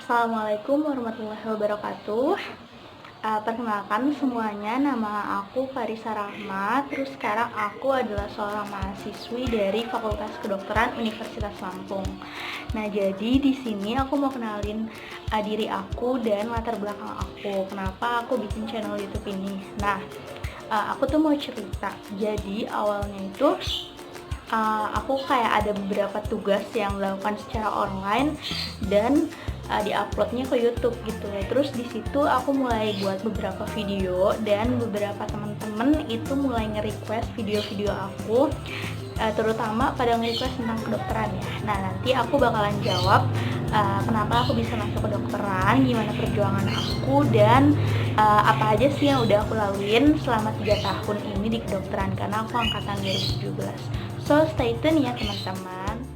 Assalamualaikum warahmatullahi wabarakatuh. Perkenalkan semuanya, nama aku Farisa Rahmat. Terus sekarang aku adalah seorang mahasiswi dari Fakultas Kedokteran Universitas Lampung. Nah, jadi di sini aku mau kenalin diri aku dan latar belakang aku. Kenapa aku bikin channel YouTube ini? Nah, aku tuh mau cerita. Jadi awalnya itu aku kayak ada beberapa tugas yang dilakukan secara online dan diuploadnya ke YouTube gitu. Terus di situ aku mulai buat beberapa video dan beberapa teman-teman itu mulai nge-request video-video aku, terutama pada nge-request tentang kedokteran ya. Nah, nanti aku bakalan jawab kenapa aku bisa masuk kedokteran, gimana perjuangan aku, dan apa aja sih yang udah aku laluin selama 3 tahun ini di kedokteran, karena aku angkatan 2017. So, stay tune ya teman-teman.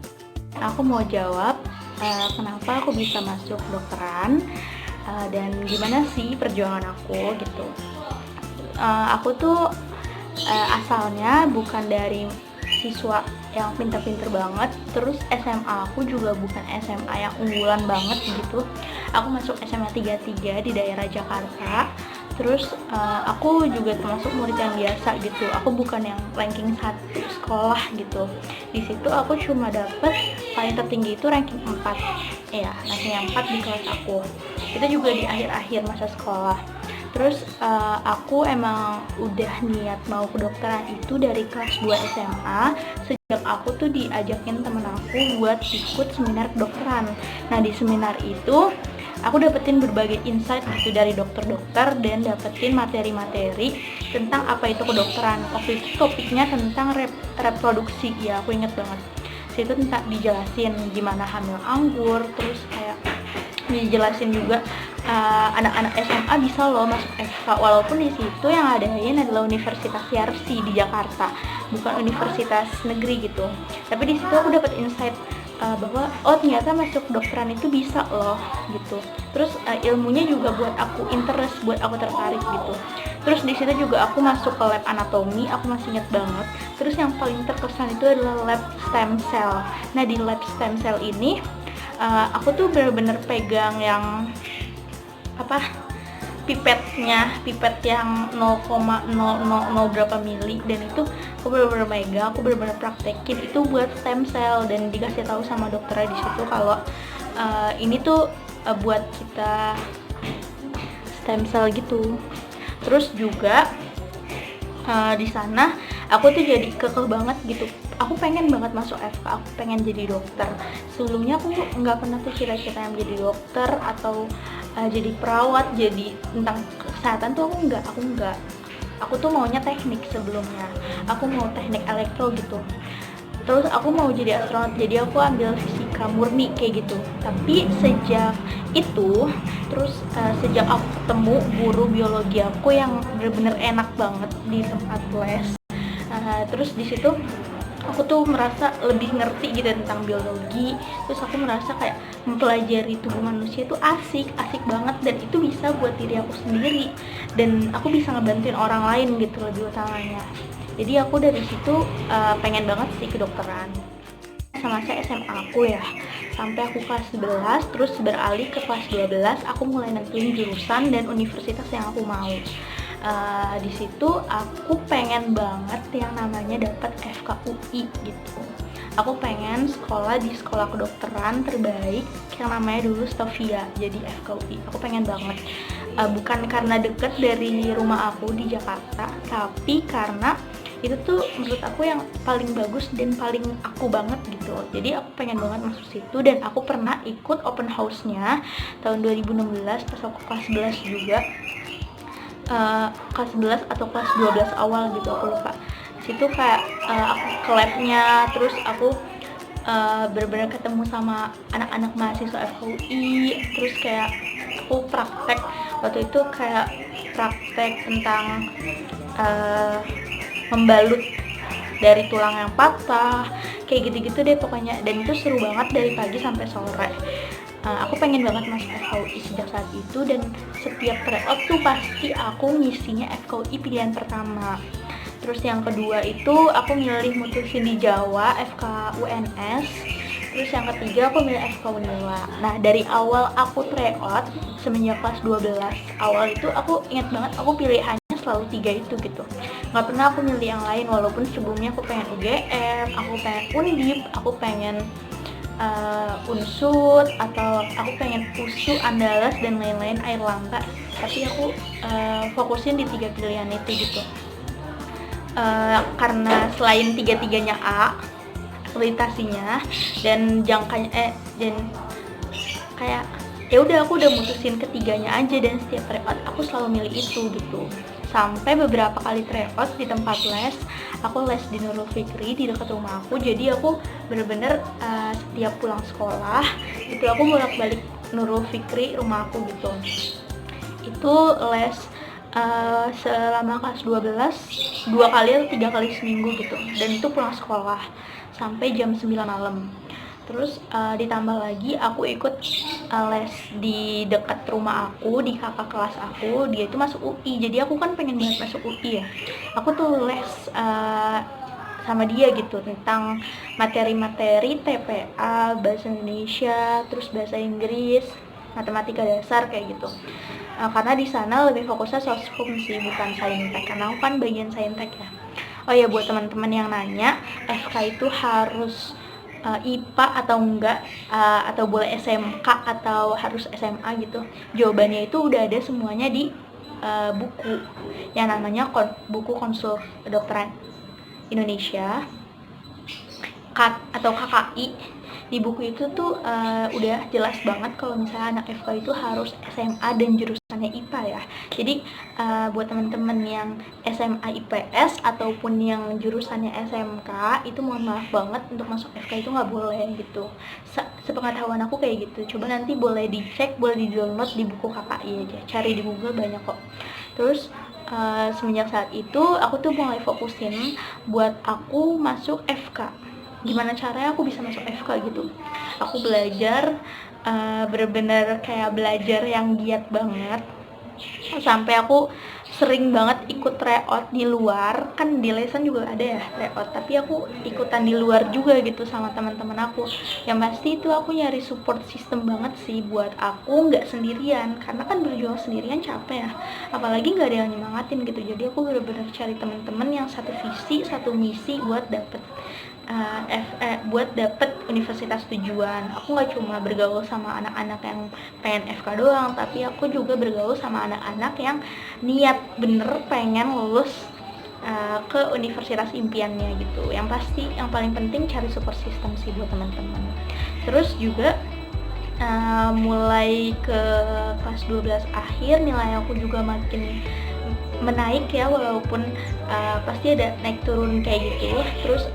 Aku mau jawab kenapa aku bisa masuk kedokteran dan gimana sih perjuangan aku gitu. Aku tuh asalnya bukan dari siswa yang pinter-pinter banget. Terus SMA aku juga bukan SMA yang unggulan banget gitu. Aku masuk SMA 33 di daerah Jakarta. Terus aku juga termasuk murid yang biasa gitu. Aku bukan yang ranking 1 sekolah gitu. Di situ aku cuma dapet paling tertinggi itu ranking 4. Ya, ranking 4 di kelas aku. Itu juga di akhir-akhir masa sekolah. Terus aku emang udah niat mau kedokteran itu dari kelas 2 SMA. Sejak aku tuh diajakin temen aku buat ikut seminar kedokteran. Nah, di seminar itu aku dapetin berbagai insight gitu dari dokter-dokter dan dapetin materi-materi tentang apa itu kedokteran. Waktu itu topiknya tentang reproduksi, ya aku inget banget. Situ tentang dijelasin gimana hamil anggur, terus kayak dijelasin juga anak-anak SMA bisa loh masuk FK, walaupun di situ yang adain adalah Universitas Yarsi di Jakarta, bukan universitas negeri gitu. Tapi di situ aku dapat insight bahwa ternyata masuk kedokteran itu bisa loh gitu. Terus ilmunya juga buat aku interest, buat aku tertarik gitu. Terus di situ juga aku masuk ke lab anatomi, aku masih ingat banget. Terus yang paling terkesan itu adalah lab stem cell. Nah, di lab stem cell ini aku tuh bener-bener pegang yang pipet yang 0,000 berapa mili, dan itu aku bener-bener megang, aku bener-bener praktekin itu buat stem cell, dan dikasih tahu sama dokternya di situ kalau ini tuh buat kita stem cell gitu. Terus juga di sana aku tuh jadi kekeh banget gitu. Aku pengen banget masuk FK, aku pengen jadi dokter. Sebelumnya aku nggak pernah tuh cita-cita yang menjadi dokter atau jadi perawat, jadi tentang kesehatan tuh aku enggak. Aku tuh maunya teknik sebelumnya. Aku mau teknik elektro gitu. Terus aku mau jadi astronot, jadi aku ambil fisika murni kayak gitu. Tapi sejak itu, terus sejak aku ketemu guru biologi aku yang bener-bener enak banget di tempat les, terus di situ aku tuh merasa lebih ngerti gitu tentang biologi. Terus aku merasa kayak mempelajari tubuh manusia itu asik banget, dan itu bisa buat diri aku sendiri, dan aku bisa ngebantuin orang lain gitu lebih utamanya. Jadi aku dari situ pengen banget sih kedokteran. Masa SMA aku ya, sampai aku kelas 11, terus beralih ke kelas 12, aku mulai nentuin jurusan dan universitas yang aku mau. Di situ aku pengen banget yang namanya dapat FKUI gitu. Aku pengen sekolah di sekolah kedokteran terbaik yang namanya dulu Stovia, jadi FKUI. Aku pengen banget, bukan karena deket dari rumah aku di Jakarta, tapi karena itu tuh menurut aku yang paling bagus dan paling aku banget gitu. Jadi aku pengen banget masuk situ, dan aku pernah ikut open house-nya tahun 2016 pas aku kelas 11 juga. Kelas 11 atau kelas 12 awal gitu, aku lupa. Situ kayak aku ke labnya, terus aku bener-bener ketemu sama anak-anak mahasiswa FKUI. Terus kayak aku praktek, waktu itu kayak praktek tentang membalut dari tulang yang patah, kayak gitu-gitu deh pokoknya. Dan itu seru banget dari pagi sampai sore. Aku pengen banget masuk FKUI sejak saat itu, dan setiap tryout tuh pasti aku ngisinya FKUI pilihan pertama. Terus yang kedua itu aku milih mutusin di Jawa, FK UNS. Terus yang ketiga aku milih FK Unila. Nah dari awal aku tryout semenjak kelas 12 awal itu aku ingat banget aku pilihannya selalu 3 itu gitu. Nggak pernah aku milih yang lain, walaupun sebelumnya aku pengen UGM, aku pengen Undip, aku pengen Unsud, atau aku pengen USU, Andalas dan lain-lain, Airlangga. Tapi aku fokusin di 3 pilihan itu gitu. Karena selain tiga-tiganya A akreditasinya dan jangkanya dan kayak ya udah aku udah mutusin ketiganya aja, dan setiap tryout aku selalu milih itu gitu. Sampai beberapa kali tryout di tempat les, aku les di Nurul Fikri di dekat rumah aku, jadi aku bener-bener setiap pulang sekolah itu aku bolak-balik Nurul Fikri rumah aku gitu. Itu les selama kelas 12 2 kali atau 3 kali seminggu gitu, dan itu pulang sekolah sampai jam 9 malam. Terus ditambah lagi aku ikut les di dekat rumah aku, di kakak kelas aku, dia itu masuk UI, jadi aku kan pengen banget masuk UI ya. Aku tuh les sama dia gitu tentang materi-materi TPA, bahasa Indonesia, terus bahasa Inggris, matematika dasar kayak gitu. Karena di sana lebih fokusnya soshum sih, bukan saintek, karena aku kan bagian saintek ya. Oh ya, buat teman-teman yang nanya FK itu harus IPA atau enggak, atau boleh SMK atau harus SMA gitu, jawabannya itu udah ada semuanya di buku yang namanya buku Konsul Kedokteran Indonesia atau KKI. Di buku itu tuh udah jelas banget kalau misalnya anak FK itu harus SMA dan jurusannya IPA ya. Jadi buat teman-teman yang SMA IPS ataupun yang jurusannya SMK itu mohon maaf banget, untuk masuk FK itu nggak boleh gitu. Sepengetahuan aku kayak gitu. Coba nanti boleh dicek, boleh di-download di buku KKI aja. Cari di Google banyak kok. Terus semenjak saat itu aku tuh mulai fokusin buat aku masuk FK. Gimana caranya aku bisa masuk FK gitu. Aku belajar bener-bener kayak belajar yang giat banget, sampai aku sering banget ikut tryout di luar. Kan di lesan juga ada ya tryout, tapi aku ikutan di luar juga gitu sama teman-teman aku. Yang pasti itu aku nyari support system banget sih buat aku nggak sendirian, karena kan berjuang sendirian capek ya, apalagi nggak ada yang nyemangatin gitu. Jadi aku bener-bener cari teman-teman yang satu visi satu misi buat dapet buat dapet universitas tujuan. Aku nggak cuma bergaul sama anak-anak yang pengen FK doang, tapi aku juga bergaul sama anak-anak yang niat bener pengen lulus ke universitas impiannya gitu. Yang pasti yang paling penting cari support system sih buat teman-teman. Terus juga mulai ke kelas 12 akhir nilai aku juga makin menaik ya, walaupun pasti ada naik turun kayak gitu. Terus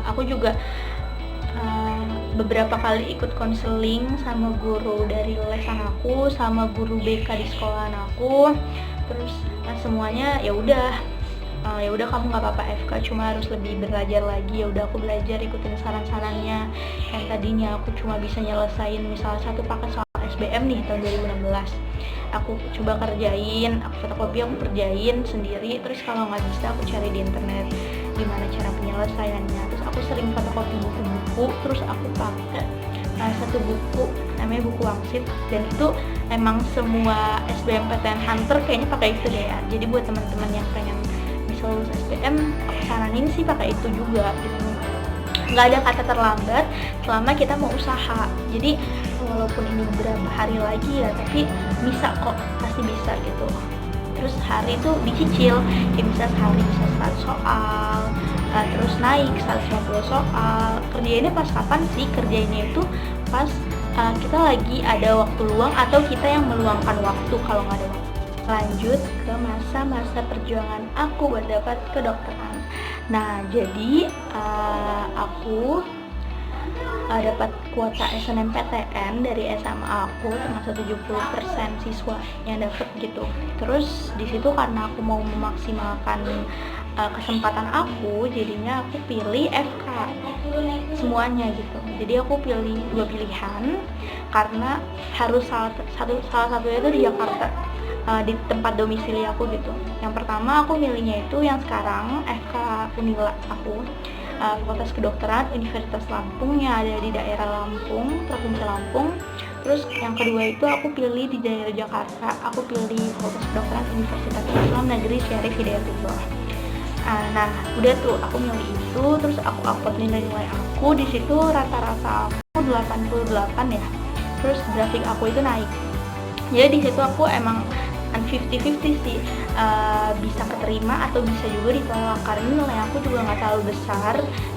aku juga beberapa kali ikut konseling sama guru dari lesan aku, sama guru BK di sekolahan aku. Terus semuanya ya udah kamu nggak apa-apa FK, cuma harus lebih belajar lagi. Ya udah aku belajar, ikutin saran-sarannya. Yang tadinya aku cuma bisa nyelesain misalnya satu paket soal SBM nih tahun 2016, aku coba kerjain, aku fotokopi, aku kerjain sendiri. Terus kalau nggak bisa aku cari di internet gimana cara penyelesaiannya. Terus aku sering fotokopi buku-buku, terus aku pakai satu buku namanya buku Wangsit, dan itu emang semua SBMPTN Hunter kayaknya pakai itu deh ya. Jadi buat teman-teman yang pengen bisa lulus SBM, aku saranin sih pakai itu juga gitu. Nggak ada kata terlambat selama kita mau usaha. Jadi walaupun ini beberapa hari lagi ya, tapi bisa kok, pasti bisa gitu. Terus hari itu dicicil, kayak bisa sehari bisa 100 soal, terus naik 150 soal. Kerjainnya pas kapan sih? Kerjainnya itu pas kita lagi ada waktu luang atau kita yang meluangkan waktu kalau nggak ada waktu. Lanjut ke masa-masa perjuangan aku buat dapat kedokteran. Nah, jadi aku dapat kuota SNMPTN dari SMA aku, termasuk 70% siswa yang dapat gitu. Terus di situ karena aku mau memaksimalkan kesempatan aku, jadinya aku pilih FK semuanya gitu. Jadi aku pilih 2 pilihan karena harus salah satunya itu di Jakarta, di tempat domisili aku gitu. Yang pertama aku milihnya itu yang sekarang FK Unila aku. Fakultas Kedokteran Universitas Lampung yang ada di daerah Lampung, Provinsi Lampung. Terus yang kedua itu aku pilih di daerah Jakarta, aku pilih Fakultas Kedokteran Universitas Islam Negeri Syarif Hidayatullah. Nah, udah tuh aku milih itu, terus aku upload nilai-nilai aku. Di situ rata-rata aku 88 ya. Terus grafik aku itu naik. Jadi di situ aku emang 50-50 sih, bisa keterima atau bisa juga ditolak karena nilai aku juga nggak terlalu besar.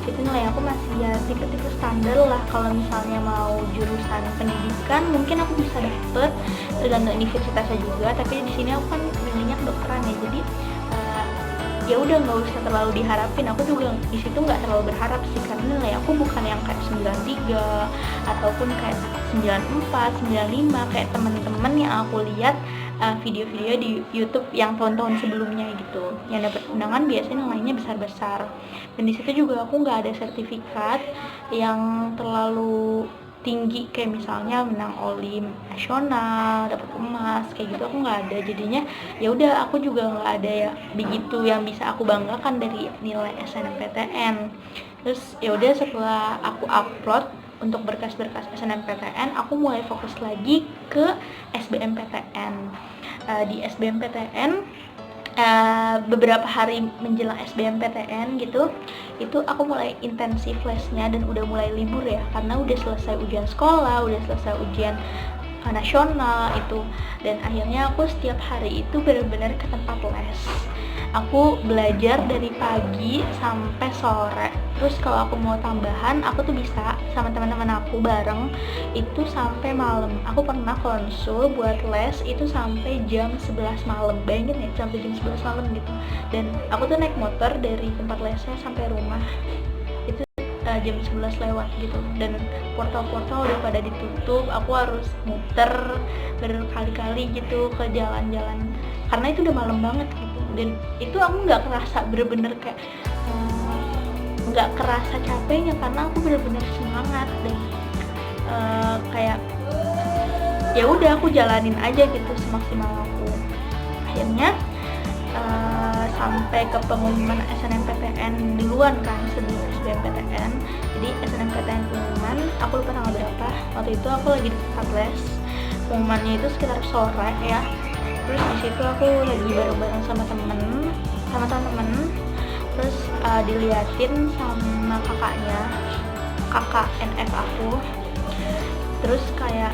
Itu nilai aku masih ya tipe-tipe standar lah. Kalau misalnya mau jurusan pendidikan mungkin aku bisa dapet tergantung universitasnya juga, tapi di sini aku kan milihnya kedokteran ya, jadi ya udah nggak usah terlalu diharapin. Aku juga di situ nggak terlalu berharap sih karena nilai aku bukan yang kayak 93 ataupun kayak 94, 95 kayak teman-teman yang aku lihat video-video di YouTube yang tahun-tahun sebelumnya gitu, yang dapat undangan biasanya nilainya besar-besar. Dan di situ juga aku nggak ada sertifikat yang terlalu tinggi kayak misalnya menang Olim nasional, dapat emas kayak gitu, aku nggak ada. Jadinya ya udah aku juga nggak ada ya begitu yang bisa aku banggakan dari nilai SNMPTN. Terus ya udah setelah aku upload untuk berkas-berkas SNMPTN, aku mulai fokus lagi ke SBMPTN. Di SBMPTN beberapa hari menjelang SBMPTN gitu, itu aku mulai intensif lesnya dan udah mulai libur ya karena udah selesai ujian sekolah, udah selesai ujian nasional itu. Dan akhirnya aku setiap hari itu benar-benar ke tempat les. Aku belajar dari pagi sampai sore. Terus kalau aku mau tambahan, aku tuh bisa sama teman-teman aku bareng itu sampai malam. Aku pernah konsul buat les itu sampai jam 11 malam. Bayangin ya, sampai jam 11 malam gitu. Dan aku tuh naik motor dari tempat lesnya sampai rumah itu jam 11 lewat gitu, dan portal-portal udah pada ditutup. Aku harus muter berkali-kali gitu ke jalan-jalan karena itu udah malam banget gitu. Dan itu aku nggak kerasa bener-bener kayak nggak kerasa capeknya karena aku bener-bener semangat dan kayak ya udah aku jalanin aja gitu semaksimal aku. Akhirnya sampai ke pengumuman SNMPTN duluan kan sebelum SBMPTN. Jadi SNMPTN pengumuman, aku lupa tanggal berapa. Waktu itu aku lagi di tempat les. Pengumumannya itu sekitar sore ya. Terus di situ aku lagi bareng-bareng sama temen. Terus diliatin sama kakaknya, kakak NF aku. Terus kayak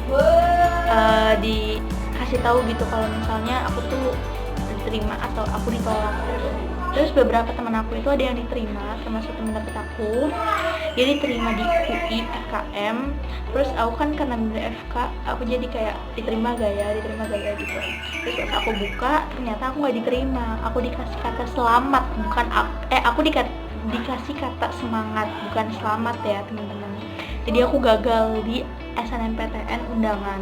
dikasih tahu gitu kalau misalnya aku tuh diterima atau aku ditolak gitu. Terus beberapa teman aku itu ada yang diterima, termasuk teman deket aku. Dia diterima di UI FKM. Terus aku kan karena milih FK, aku jadi kayak diterima gak ya gitu. Terus pas aku buka, ternyata aku nggak diterima. Aku dikasih kata selamat, bukan aku dikasih kata semangat, bukan selamat ya teman-teman. Jadi aku gagal di SNMPTN undangan.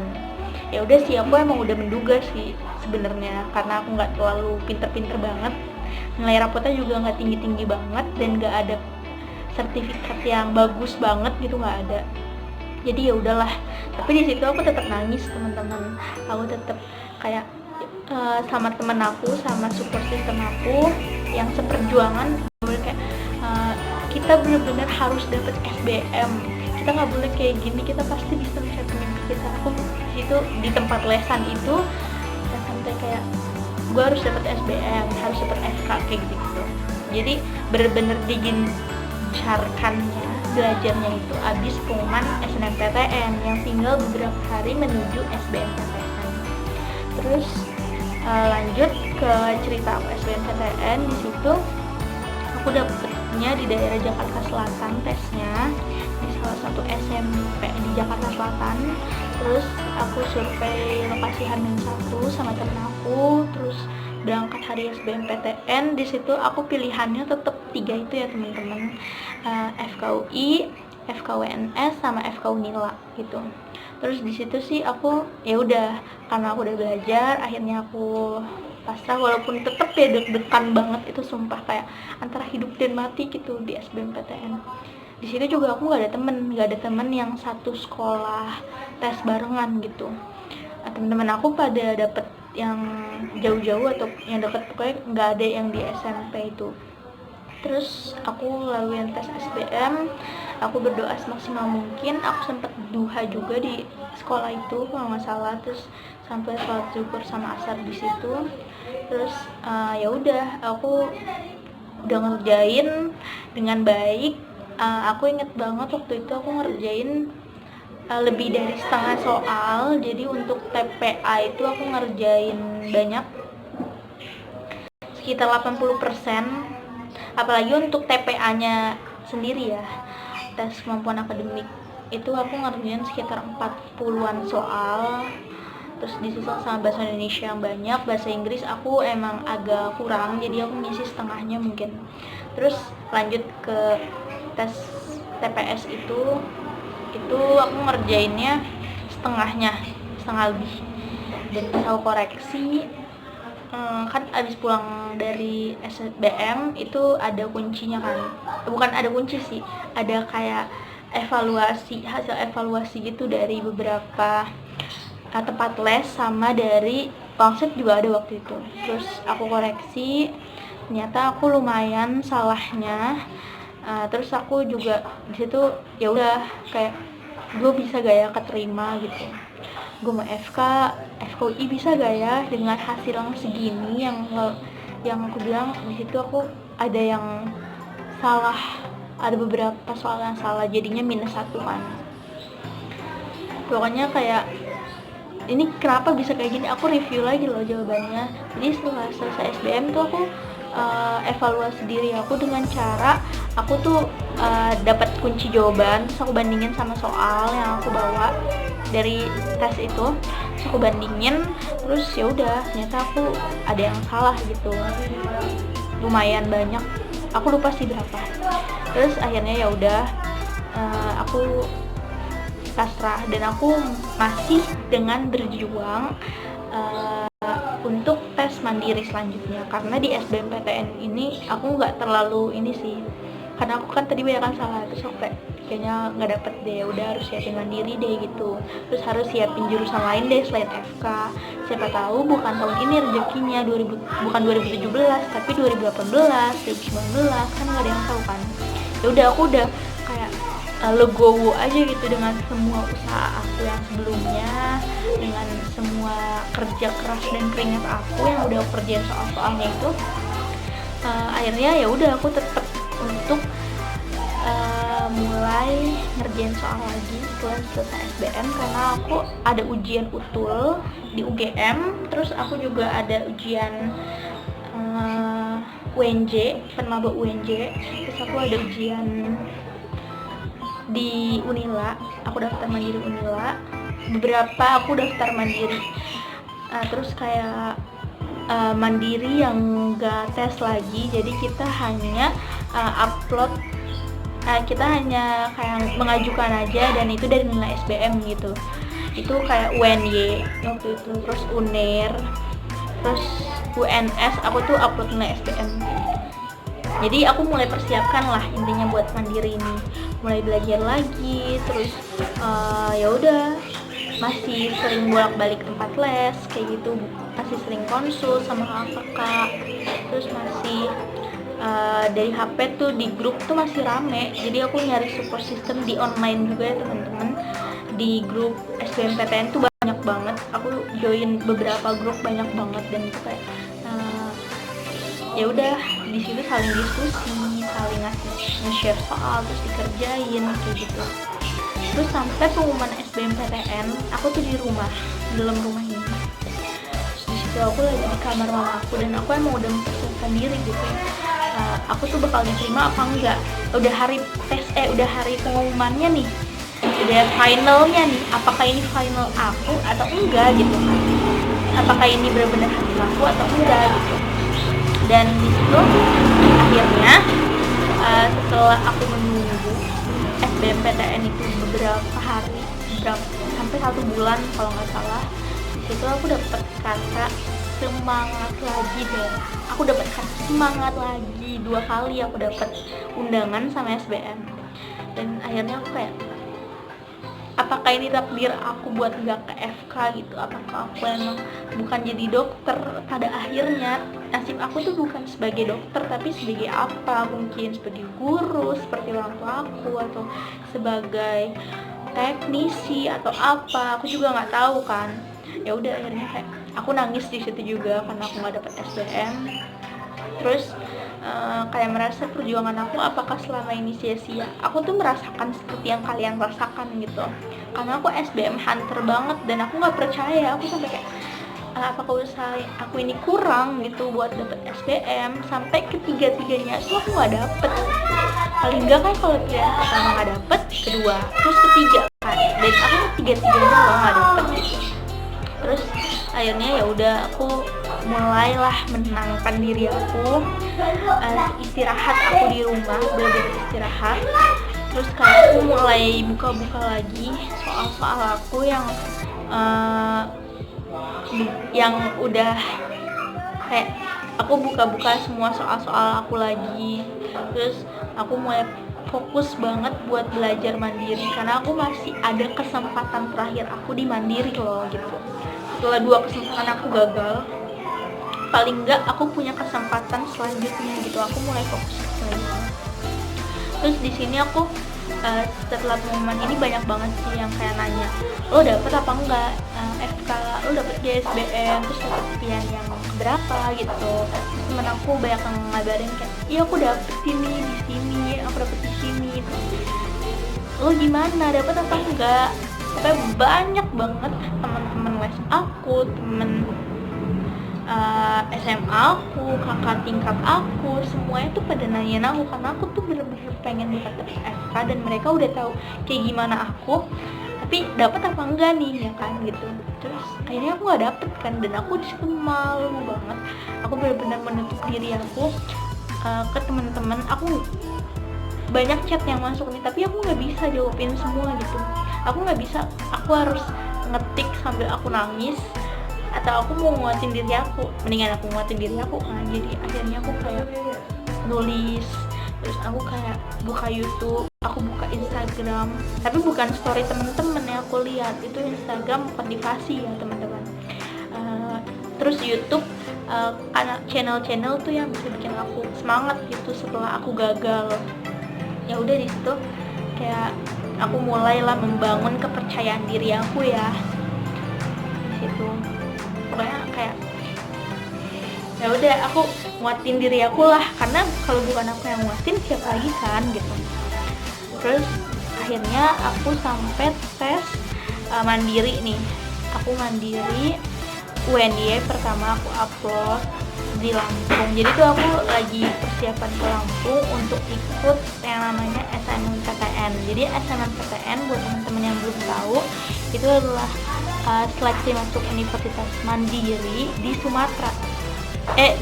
Ya udah sih, aku emang udah menduga sih sebenarnya karena aku nggak terlalu pinter-pinter banget, nilai rapotnya juga nggak tinggi-tinggi banget dan nggak ada sertifikat yang bagus banget gitu, nggak ada. Jadi ya udahlah, tapi di situ aku tetap nangis teman-teman. Aku tetap kayak sama temen aku, sama support system aku yang seperjuangan, kayak kita benar-benar harus dapet SBM, kita nggak boleh kayak gini, kita pasti bisa mencapai mimpi kita. Aku itu di tempat lesan itu sampai kayak gue harus dapet SBM, harus dapet FK kayak gitu. Jadi bener-bener digencarkannya belajarnya itu abis pengumuman SNMPTN yang tinggal beberapa hari menuju SBMPTN. Terus lanjut ke cerita aku SBMPTN. Di situ aku dapetnya di daerah Jakarta Selatan tesnya, di salah satu SMP di Jakarta Selatan. Terus aku survei lokasi H-1 sama temen aku, terus berangkat hari SBMPTN. Di situ aku pilihannya tetap 3 itu ya teman-teman, FKUI, FKWNS sama FKUNILA gitu. Terus di situ sih aku ya udah, karena aku udah belajar, akhirnya aku pasrah, walaupun tetap ya deg-degan banget itu, sumpah kayak antara hidup dan mati gitu di SBMPTN. Di sini juga aku nggak ada temen yang satu sekolah tes barengan gitu. Teman-teman aku pada dapet yang jauh-jauh atau yang deket, pokoknya nggak ada yang di SMP itu. Terus aku laluin tes SBM, aku berdoa semaksimal mungkin. Aku sempat duha juga di sekolah itu kalau nggak salah, terus sampai sholat zuhur sama asar di situ. Terus ya udah, aku udah ngerjain dengan baik. Aku inget banget waktu itu aku ngerjain lebih dari setengah soal. Jadi untuk TPA itu aku ngerjain banyak, sekitar 80%. Apalagi untuk TPA-nya sendiri ya, tes kemampuan akademik, itu aku ngerjain sekitar 40-an soal. Terus disusul sama bahasa Indonesia yang banyak. Bahasa Inggris aku emang agak kurang, jadi aku ngisi setengahnya mungkin. Terus lanjut ke tes TPS itu aku ngerjainnya setengah lebih. Dan aku koreksi. Kan abis pulang dari SBM itu ada kuncinya kan, bukan ada kunci sih, ada kayak hasil evaluasi gitu dari beberapa tempat les sama dari konsep juga ada waktu itu. Terus aku koreksi, ternyata aku lumayan salahnya. Terus aku juga di situ ya udah kayak gue bisa gak ya keterima gitu, gue mau FKUI bisa gak ya dengan hasil yang segini. Yang aku bilang di situ aku ada yang salah, ada beberapa soal yang salah, jadinya -1 kan. Pokoknya kayak ini kenapa bisa kayak gini, aku review lagi loh jawabannya. Jadi setelah selesai SBM tuh aku evaluasi diri aku dengan cara aku tuh dapat kunci jawaban, terus aku bandingin sama soal yang aku bawa dari tes itu, terus aku bandingin. Terus ya udah, ternyata aku ada yang salah gitu, lumayan banyak, aku lupa sih berapa. Terus akhirnya ya udah, aku pasrah dan aku masih dengan berjuang untuk tes mandiri selanjutnya. Karena di SBMPTN ini aku nggak terlalu ini sih, karena aku kan tadi banyak kan salah, terus aku kayaknya nggak dapet deh, udah harus siapin mandiri deh gitu. Terus harus siapin jurusan lain deh selain FK, siapa tahu bukan tahun ini rezekinya, bukan 2017 tapi 2018, 2019, kan nggak ada yang tahu kan. Ya udah, aku udah kayak legowo aja gitu dengan semua usaha aku yang sebelumnya, dengan semua kerja keras dan keringat aku yang udah aku kerjain soal-soalnya itu. Akhirnya ya udah aku tetap untuk mulai ngerjain soal lagi setelah selesai SBM, karena aku ada ujian utul di UGM, terus aku juga ada ujian UNJ, penmaba UNJ, terus aku ada ujian di Unila, aku daftar mandiri Unila, beberapa aku daftar mandiri. Terus kayak mandiri yang gak tes lagi, jadi kita hanya upload, kita hanya kayak mengajukan aja, dan itu dari nilai SBM gitu. Itu kayak UNY waktu itu, terus UNER, terus UNS, aku tuh upload nilai SBM. Jadi aku mulai persiapkan lah intinya buat mandiri ini, mulai belajar lagi. Terus ya udah, masih sering bolak-balik tempat les kayak gitu, masih sering konsul sama kakak. Terus masih dari HP tuh di grup tuh masih rame, jadi aku nyari support system di online juga ya teman-teman. Di grup SBMPTN tuh banyak banget, aku join beberapa grup banyak banget, dan itu kayak ya udah di situ saling diskusi, saling nge-share soal, terus dikerjain kayak gitu. Terus sampai pengumuman SBMPTN, aku tuh di rumah, dalam rumah ini. Terus di situ aku lagi di kamar mama aku, dan aku emang udah mempersiapkan diri gitu. Aku tuh bakal diterima apa enggak? Udah hari tes, udah hari pengumumannya nih, udah finalnya nih. Apakah ini final aku atau enggak gitu kan? Apakah ini benar-benar hasil aku atau enggak gitu? Dan di situ akhirnya setelah aku menunggu SBMPTN itu beberapa hari, sampai 1 bulan kalau nggak salah, di situ aku dapat kata semangat lagi deh. Aku dapat kata semangat lagi 2 kali, aku dapat undangan sama SBM. Dan akhirnya aku kayak apakah ini takdir aku buat nggak ke FK gitu, apakah aku emang bukan jadi dokter pada akhirnya. Nasib aku tuh bukan sebagai dokter tapi sebagai apa, mungkin sebagai guru seperti orang tua aku, atau sebagai teknisi atau apa, aku juga nggak tahu kan. Ya udah akhirnya kayak aku nangis di situ juga karena aku nggak dapet SBM. Terus kayak merasa perjuangan aku apakah selama ini sia-sia. Aku tuh merasakan seperti yang kalian rasakan gitu, karena aku SBM hunter banget dan aku nggak percaya. Aku sampai kayak apakah usaha aku ini kurang gitu buat dapet SBM, sampai ketiga-tiganya itu aku nggak dapet. Paling enggak kan kalau pilihan pertama nggak dapet, kedua, terus ketiga kan, dan aku tiga-tiganya nggak dapet gitu. Terus akhirnya ya udah aku mulailah menenangkan diri aku, istirahat aku di rumah, belajar istirahat. Terus kayak aku mulai buka-buka lagi soal-soal aku yang udah kayak aku buka-buka semua soal-soal aku lagi. Terus aku mulai fokus banget buat belajar mandiri karena aku masih ada kesempatan terakhir aku di mandiri loh gitu. Setelah 2 kesempatan aku gagal, paling enggak aku punya kesempatan selanjutnya gitu. Aku mulai fokus lagi. Terus di sini aku setelah pengumuman ini banyak banget sih yang kayak nanya, lo dapet apa enggak FK, lo dapet GSBM, terus dapet pilihan yang berapa gitu. Terus temen aku banyak yang ngabarin kayak, iya aku dapet ini di sini, aku dapet di sini. Terus lo gimana, dapet apa enggak? Sampai banyak banget teman-teman les aku, temen SMA aku, kakak tingkat aku, semuanya tuh pada nanyain aku karena aku tuh bener-bener pengen dapet FK dan mereka udah tahu kayak gimana aku, tapi dapat apa enggak nih ya kan gitu. Terus akhirnya aku nggak dapet kan, dan aku disitu malu banget. Aku bener-bener menutup diri aku ke teman-teman. Aku banyak chat yang masuk nih, tapi aku nggak bisa jawabin semua gitu. Aku nggak bisa, aku harus ngetik sambil aku nangis, atau aku mau nguatin diri aku, mendingan aku nguatin diri aku kan. Jadi akhirnya aku kayak nulis, terus aku kayak buka YouTube, aku buka Instagram, tapi bukan story temen-temen yang aku lihat, itu Instagram motivasi ya teman-teman. Terus YouTube, karena channel-channel tuh yang bisa bikin aku semangat gitu setelah aku gagal. Ya udah di situ kayak aku mulailah membangun kepercayaan diri aku ya di situ. Pokoknya kayak ya udah aku nguatin diri aku lah, karena kalau bukan aku yang nguatin siapa lagi kan gitu. Terus akhirnya aku sampai tes mandiri nih. Aku mandiri UNY pertama aku upload di Lampung. Jadi tuh aku lagi persiapan ke Lampung untuk ikut yang namanya SNMPTN. Jadi SNMPTN buat teman-teman yang belum tahu, itu adalah seleksi masuk universitas mandiri di Sumatera.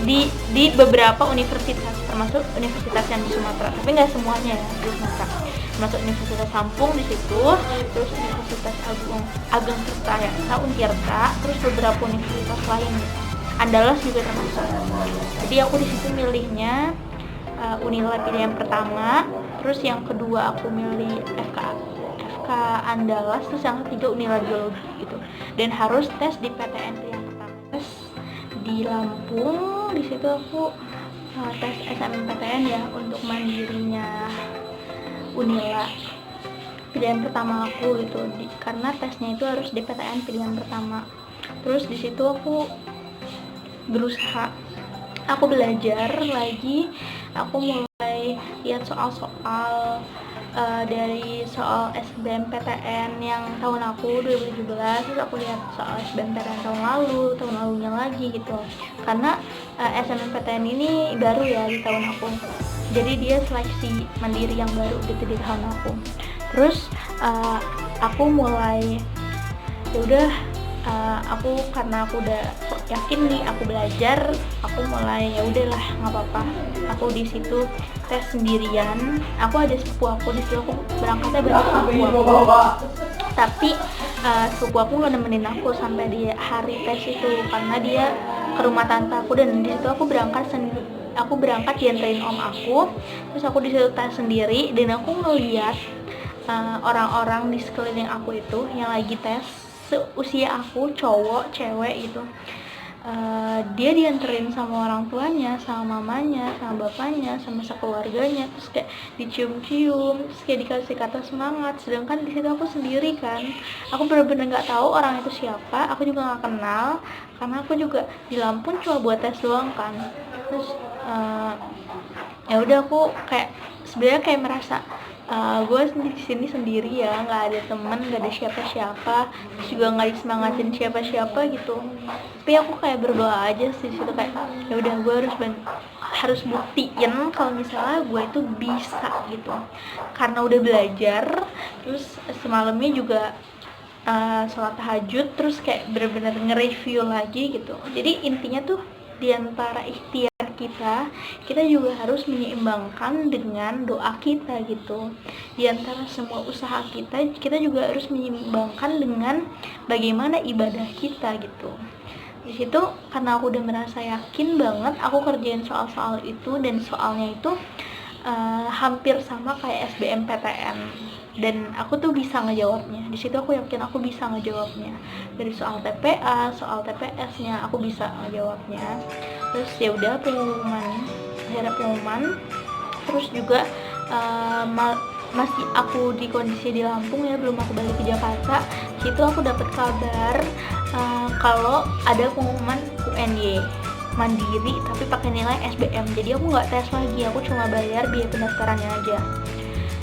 Di beberapa universitas, termasuk universitas yang di Sumatera, tapi nggak semuanya ya di Sumatera. Termasuk Universitas Lampung di situ, terus Universitas Ageng Tirta, Untirta, terus beberapa universitas lain. Andalas juga termasuk. Jadi aku di situ milihnya Unila pilihan pertama, terus yang kedua aku milih FK Andalas, terus yang ketiga Unila Geologi gitu. Dan harus tes di PTN yang pertama. Tes di Lampung, di situ aku tes SNMPTN ya untuk mandirinya Unila pilihan pertama aku gitu, karena tesnya itu harus di PTN pilihan pertama. Terus di situ aku berusaha, aku belajar lagi, aku mulai lihat soal-soal dari soal SBMPTN yang tahun aku 2017, terus aku lihat soal SBMPTN tahun lalunya lagi gitu, karena SNMPTN ini baru ya di tahun aku, jadi dia seleksi mandiri yang baru gitu di tahun aku. Terus aku mulai ya udah, aku karena aku udah yakin nih aku belajar, aku mulai ya udahlah nggak apa-apa. Aku di situ tes sendirian. Aku ada sepupu aku di situ, aku berangkatnya bareng sepupu aku. Tapi sepupu aku nggak nemenin aku sampai di hari tes itu karena dia ke rumah tante aku, dan di situ aku berangkat dianterin om aku. Terus aku di situ tes sendiri dan aku ngeliat orang-orang di sekeliling aku itu yang lagi tes seusia aku, cowok, cewek gitu. Dia dianterin sama orang tuanya, sama mamanya, sama bapaknya, sama sekeluarganya, terus kayak dicium-cium, terus kayak dikasih kata semangat. Sedangkan di situ aku sendiri kan, aku bener-bener nggak tahu orang itu siapa, aku juga nggak kenal, karena aku juga di Lampung cuma buat tes doang kan. Terus ya udah aku kayak sebenarnya kayak merasa gue di sini sendiri ya, nggak ada teman, nggak ada siapa-siapa, terus juga nggak disemangatin siapa-siapa gitu. Tapi aku kayak berdoa aja sih situ, kayak ya udah gue harus buktiin kalau misalnya gue itu bisa gitu, karena udah belajar. Terus semalamnya juga sholat tahajud, terus kayak bener-bener nge-review lagi gitu. Jadi intinya tuh diantara ikhtiar kita juga harus menyeimbangkan dengan doa kita gitu. Di antara semua usaha kita juga harus menyeimbangkan dengan bagaimana ibadah kita gitu. Di situ karena aku udah merasa yakin banget aku kerjain soal-soal itu, dan soalnya itu hampir sama kayak SBMPTN, dan aku tuh bisa ngejawabnya. Di situ aku yakin aku bisa ngejawabnya. Dari soal TPA, soal TPS-nya aku bisa ngejawabnya. Terus ya udah akhirnya pengumuman. Terus juga masih aku di kondisi di Lampung ya, belum aku balik ke Jakarta. Situ aku dapat kabar kalau ada pengumuman UNY mandiri tapi pakai nilai SBM. Jadi aku nggak tes lagi, aku cuma bayar biaya pendaftarannya aja.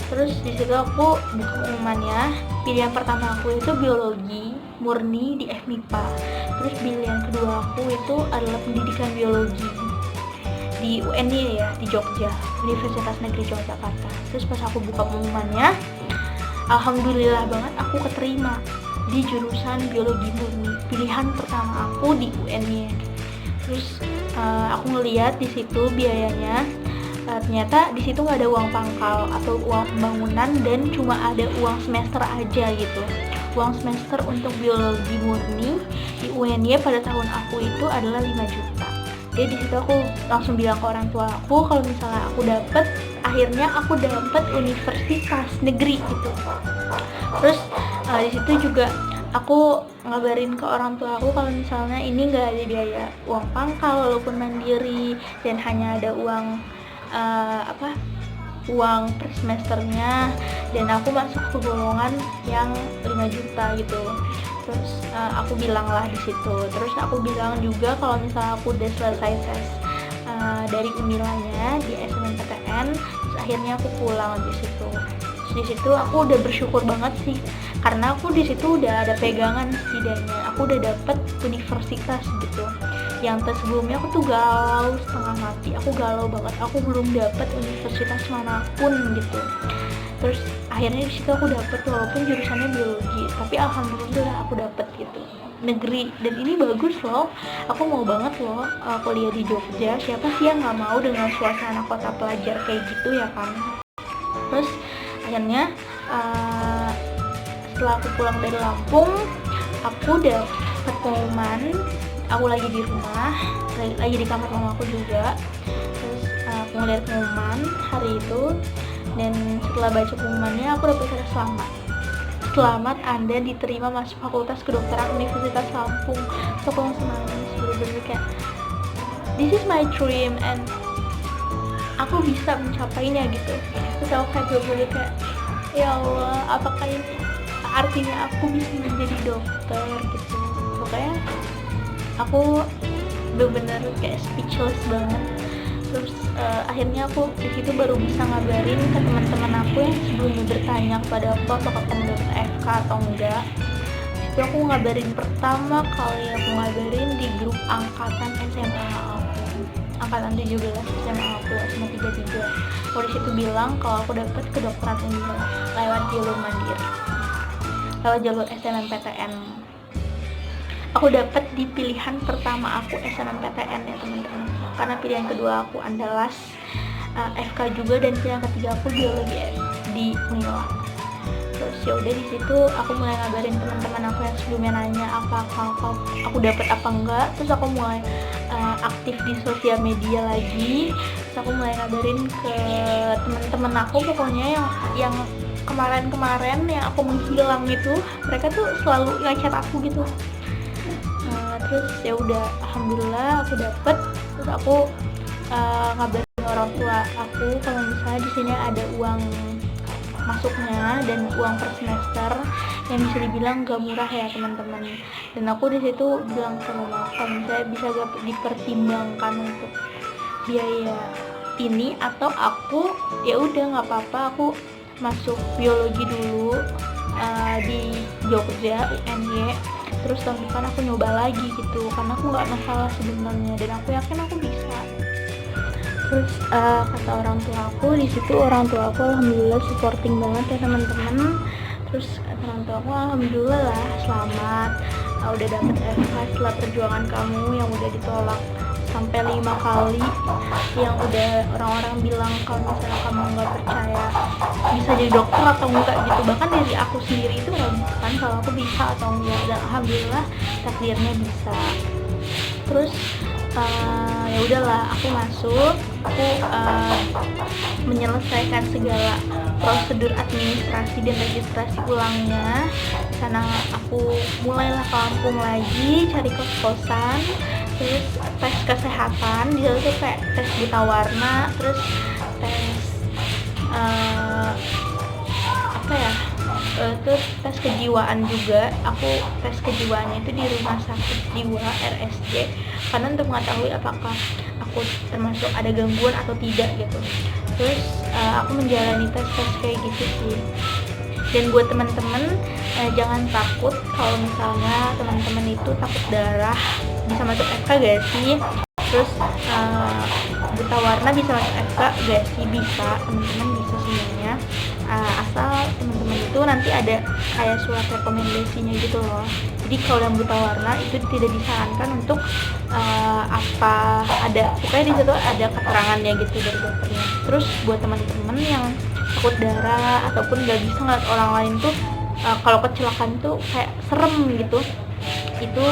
Terus di situ aku buka pengumumannya. Pilihan pertama aku itu biologi murni di FMIPA. Terus pilihan kedua aku itu adalah pendidikan biologi di UNY ya, di Jogja, Universitas Negeri Yogyakarta. Terus pas aku buka pengumumannya, alhamdulillah banget aku keterima di jurusan biologi murni, pilihan pertama aku di UNY. Terus aku ngeliat di situ biayanya, ternyata di situ nggak ada uang pangkal atau uang pembangunan, dan cuma ada uang semester aja gitu. Uang semester untuk biologi murni di UNY pada tahun aku itu adalah 5 juta. Jadi di situ aku langsung bilang ke orang tua aku kalau misalnya aku dapat universitas negeri gitu. Terus di situ juga aku ngabarin ke orang tua aku kalau misalnya ini nggak ada biaya uang pangkal walaupun mandiri, dan hanya ada uang uang per semesternya, dan aku masuk ke golongan yang 5 juta gitu. Terus aku bilang lah di situ. Terus aku bilang juga kalau misalnya aku udah selesai tes dari Unilanya di SNMPTN, terus akhirnya aku pulang di situ. Di situ aku udah bersyukur banget sih, karena aku di situ udah ada pegangan setidaknya. Aku udah dapet universitas gitu. Yang sebelumnya aku tuh galau setengah mati, aku galau banget, aku belum dapet universitas manapun gitu. Terus akhirnya di situ aku dapet, walaupun jurusannya biologi, tapi alhamdulillah aku dapet gitu, negeri. Dan ini bagus loh, aku mau banget loh kuliah di Jogja. Siapa sih yang nggak mau dengan suasana kota pelajar kayak gitu ya kan. Terus akhirnya setelah aku pulang dari Lampung, aku dapet pengumuman. Aku lagi di rumah, lagi di kamar mama aku juga. Terus aku ngeliat pengumuman hari itu, dan setelah baca pengumumannya aku dapat surat selamat Anda diterima masuk Fakultas Kedokteran Universitas Lampung. So aku langsung nangis, bener-bener kayak this is my dream and aku bisa mencapainya gitu. Terus aku kayak bener-bener kayak ya Allah, apakah ini artinya aku bisa menjadi dokter gitu. Pokoknya aku bener-bener kayak speechless banget. Terus akhirnya aku di situ baru bisa ngabarin ke teman-teman aku yang sebelumnya bertanya kepada aku apakah kamu dapat FK atau enggak. Itu aku ngabarin pertama kali, aku ngabarin di grup angkatan SMA aku, angkatan 17 SMA aku, SMA 33. Aku di situ bilang kalau aku dapat kedokteran Unil lewat jalur mandiri, lewat jalur SNMPTN. Aku dapat di pilihan pertama aku SNMPTN ya teman-teman, karena pilihan kedua aku Andalas FK juga, dan pilihan ketiga aku biologi di Unila. Terus ya udah di situ aku mulai ngabarin teman-teman aku yang sebelumnya nanya apakah aku dapat apa enggak. Terus aku mulai aktif di sosial media lagi. Terus aku mulai ngabarin ke teman-teman aku pokoknya yang kemarin-kemarin yang aku menghilang itu, mereka tuh selalu ngechat aku gitu. Terus ya udah, alhamdulillah aku dapet. Terus aku ngabarin orang tua aku kalau misalnya di sini ada uang masuknya dan uang per semester yang bisa dibilang gak murah ya teman-teman. Dan aku di situ bilang ke mama kalau misalnya bisa gak dipertimbangkan untuk biaya ini, atau aku ya udah nggak apa-apa aku masuk biologi dulu di Jogja UNY, terus tahun depan aku nyoba lagi gitu, karena aku nggak masalah sebenarnya dan aku yakin aku bisa. Terus kata orang tua aku, di situ orang tua aku alhamdulillah supporting banget ya teman-teman. Terus kata orang tua aku, alhamdulillah lah, selamat, udah dapet FK setelah perjuangan kamu yang udah ditolak sampai 5 kali, yang udah orang-orang bilang kalau misalnya kamu nggak percaya bisa jadi dokter atau enggak gitu. Bahkan dari aku sendiri itu meragukan kalau aku bisa atau enggak, dan alhamdulillah takdirnya bisa. Terus ya udahlah, aku masuk, aku menyelesaikan segala prosedur administrasi dan registrasi ulangnya. Karena aku mulailah kampung lagi, cari kos-kosan, terus tes kesehatan, di situ tuh kayak tes buta warna, terus tes terus tes kejiwaan juga. Aku tes kejiwaannya itu di rumah sakit jiwa RSJ, karena untuk mengetahui apakah aku termasuk ada gangguan atau tidak gitu. Terus aku menjalani tes kayak gitu sih. Dan buat teman-teman, jangan takut kalau misalnya teman-teman itu takut darah, bisa masuk FK gak sih? Terus buta warna bisa masuk FK gak sih? Bisa, teman-teman bisa semuanya. Asal teman-teman itu nanti ada kayak surat rekomendasinya gitu loh. Jadi kalau yang buta warna itu tidak disarankan untuk pokoknya di situ ada keterangannya gitu dari dokternya. Terus buat teman-teman yang takut darah ataupun gak bisa ngeliat orang lain tuh, kalau kecelakaan tuh kayak serem gitu, itu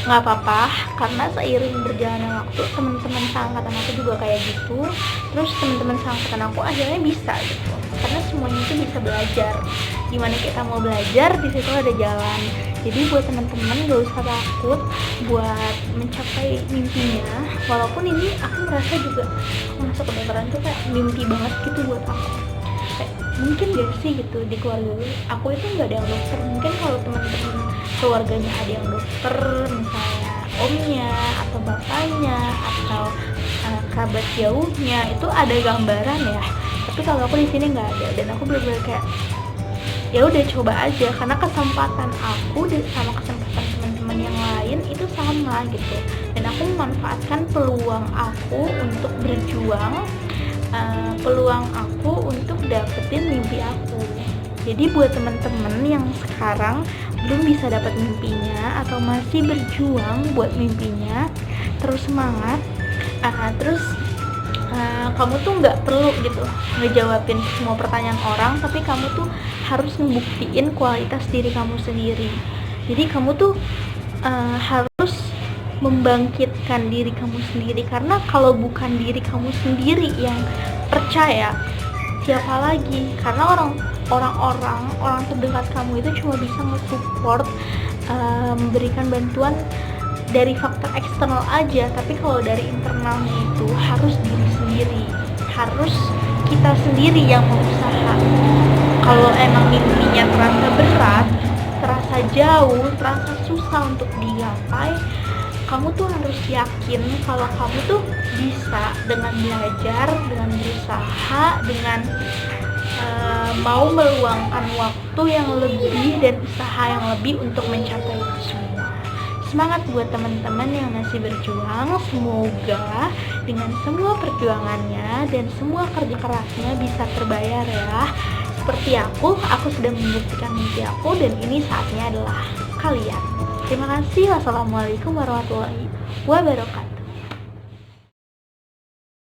nggak apa-apa, karena seiring berjalannya waktu teman-teman seangkatan aku juga kayak gitu. Terus teman-teman seangkatan aku akhirnya bisa gitu, karena semuanya itu bisa belajar. Gimana kita mau belajar, di situ ada jalan. Jadi buat teman-teman gak usah takut buat mencapai mimpinya. Walaupun ini aku merasa juga masuk kedokteran tuh kayak mimpi banget gitu buat aku. Kayak, mungkin gak sih gitu di keluarga aku itu nggak ada yang dokter. Mungkin kalau teman-teman keluarganya ada yang dokter, misalnya omnya atau bapaknya atau kerabat jauhnya, itu ada gambaran ya. Tapi kalau aku di sini nggak ada, dan aku bener-bener kayak ya udah coba aja, karena kesempatan aku sama kesempatan teman-teman yang lain itu sama gitu. Dan aku memanfaatkan peluang aku untuk berjuang, peluang aku untuk dapetin mimpi aku. Jadi buat teman-teman yang sekarang belum bisa dapat mimpinya atau masih berjuang buat mimpinya, terus semangat. Terus kamu tuh nggak perlu gitu ngejawabin semua pertanyaan orang, tapi kamu tuh harus ngebuktiin kualitas diri kamu sendiri. Jadi kamu tuh harus membangkitkan diri kamu sendiri, karena kalau bukan diri kamu sendiri yang percaya, siapa lagi? Karena orang terdekat kamu itu cuma bisa nge-support, memberikan bantuan dari faktor eksternal aja. Tapi kalau dari internalnya itu harus diri sendiri, harus kita sendiri yang berusaha. Kalau emang mimpinya terasa berat, terasa jauh, terasa susah untuk digapai, kamu tuh harus yakin kalau kamu tuh bisa, dengan belajar, dengan berusaha, dengan mau meluangkan waktu yang lebih dan usaha yang lebih untuk mencapai itu semua. Semangat buat teman-teman yang masih berjuang. Semoga dengan semua perjuangannya dan semua kerja kerasnya bisa terbayar ya. Seperti aku sudah membuktikan mimpi aku, dan ini saatnya adalah kalian. Terima kasih. Wassalamualaikum warahmatullahi wabarakatuh.